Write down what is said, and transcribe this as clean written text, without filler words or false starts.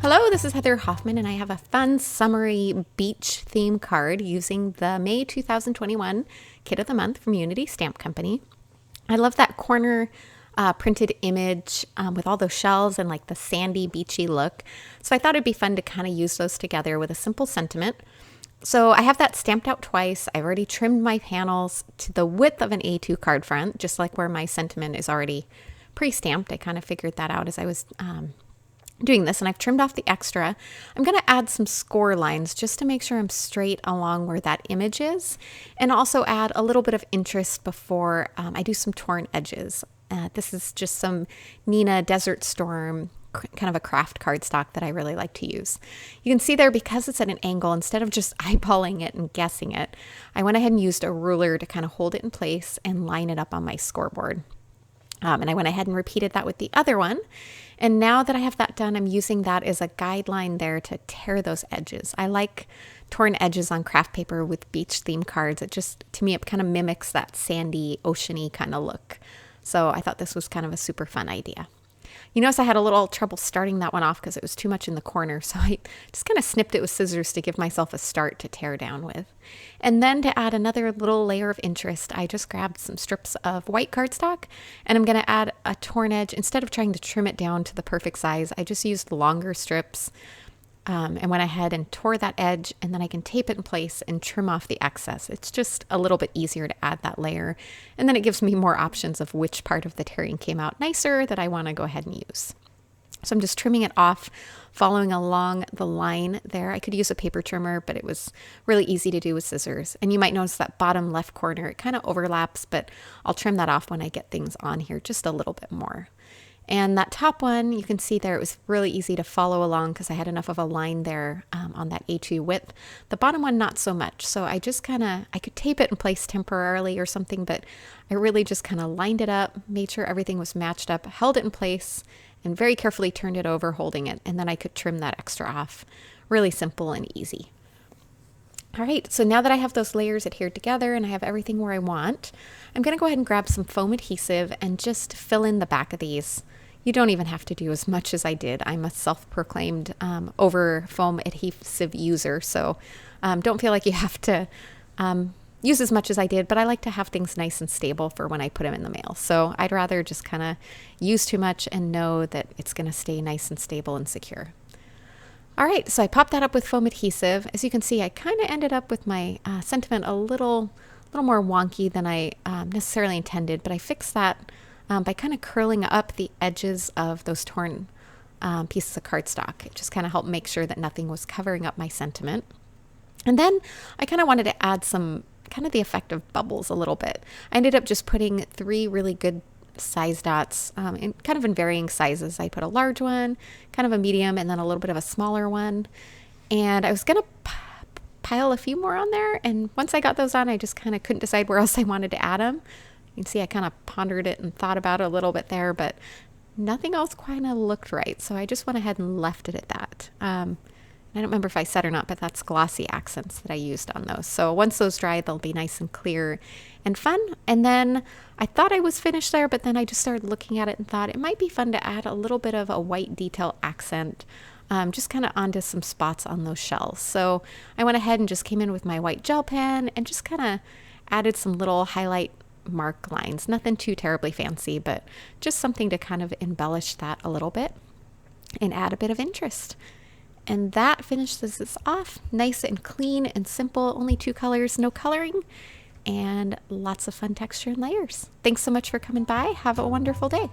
Hello, this is Heather Hoffman, and I have a fun summery beach theme card using the May 2021 Kit of the Month from Unity Stamp Company. I love that corner printed image with all those shells and like the sandy beachy look. So I thought it'd be fun to kind of use those together with a simple sentiment. So I have that stamped out twice. I've already trimmed my panels to the width of an A2 card front, just like where my sentiment is already pre-stamped. I kind of figured that out as I was doing this, and I've trimmed off the extra. I'm going to add some score lines just to make sure I'm straight along where that image is, and also add a little bit of interest before I do some torn edges. This is just some Neenah Desert Storm, kind of a craft cardstock that I really like to use. You can see there, because it's at an angle, instead of just eyeballing it and guessing it, I went ahead and used a ruler to kind of hold it in place and line it up on my scoreboard. And I went ahead and repeated that with the other one. And now that I have that done, I'm using that as a guideline there to tear those edges. I like torn edges on craft paper with beach theme cards. It just, to me, it kind of mimics that sandy, oceany kind of look. So I thought this was kind of a super fun idea. You notice I had a little trouble starting that one off because it was too much in the corner. So I just kind of snipped it with scissors to give myself a start to tear down with. And then to add another little layer of interest, I just grabbed some strips of white cardstock, and I'm going to add a torn edge. Instead of trying to trim it down to the perfect size, I just used longer strips and went ahead and tore that edge, and then I can tape it in place and trim off the excess. It's just a little bit easier to add that layer, and then it gives me more options of which part of the tearing came out nicer that I want to go ahead and use. So I'm just trimming it off, following along the line there. I could use a paper trimmer, but it was really easy to do with scissors. And you might notice that bottom left corner, it kind of overlaps, but I'll trim that off when I get things on here just a little bit more. And that top one, you can see there, it was really easy to follow along because I had enough of a line there on that A2 width. The bottom one, not so much. So I just I could tape it in place temporarily or something, but I really just kind of lined it up, made sure everything was matched up, held it in place, and very carefully turned it over, holding it. And then I could trim that extra off. Really simple and easy. All right, so now that I have those layers adhered together and I have everything where I want, I'm going to go ahead and grab some foam adhesive and just fill in the back of these. You don't even have to do as much as I did. I'm a self-proclaimed over foam adhesive user, so don't feel like you have to use as much as I did, but I like to have things nice and stable for when I put them in the mail. So I'd rather just kind of use too much and know that it's going to stay nice and stable and secure. All right, so I popped that up with foam adhesive. As you can see, I kind of ended up with my sentiment a little more wonky than I necessarily intended, but I fixed that by kind of curling up the edges of those torn pieces of cardstock. It just kind of helped make sure that nothing was covering up my sentiment. And then I kind of wanted to add some kind of the effect of bubbles a little bit. I ended up just putting 3 really good size dots in kind of in varying sizes. I put a large one, kind of a medium, and then a little bit of a smaller one. And I was going to pile a few more on there. And once I got those on, I just kind of couldn't decide where else I wanted to add them. You can see I kind of pondered it and thought about it a little bit there, but nothing else kind of looked right. So I just went ahead and left it at that. I don't remember if I said or not, but that's glossy accents that I used on those. So once those dry, they'll be nice and clear and fun. And then I thought I was finished there, but then I just started looking at it and thought it might be fun to add a little bit of a white detail accent, just kind of onto some spots on those shells. So I went ahead and just came in with my white gel pen and just kind of added some little highlight mark lines. Nothing too terribly fancy, but just something to kind of embellish that a little bit and add a bit of interest. And that finishes this off nice and clean and simple. Only 2 colors, no coloring, and lots of fun texture and layers. Thanks so much for coming by. Have a wonderful day.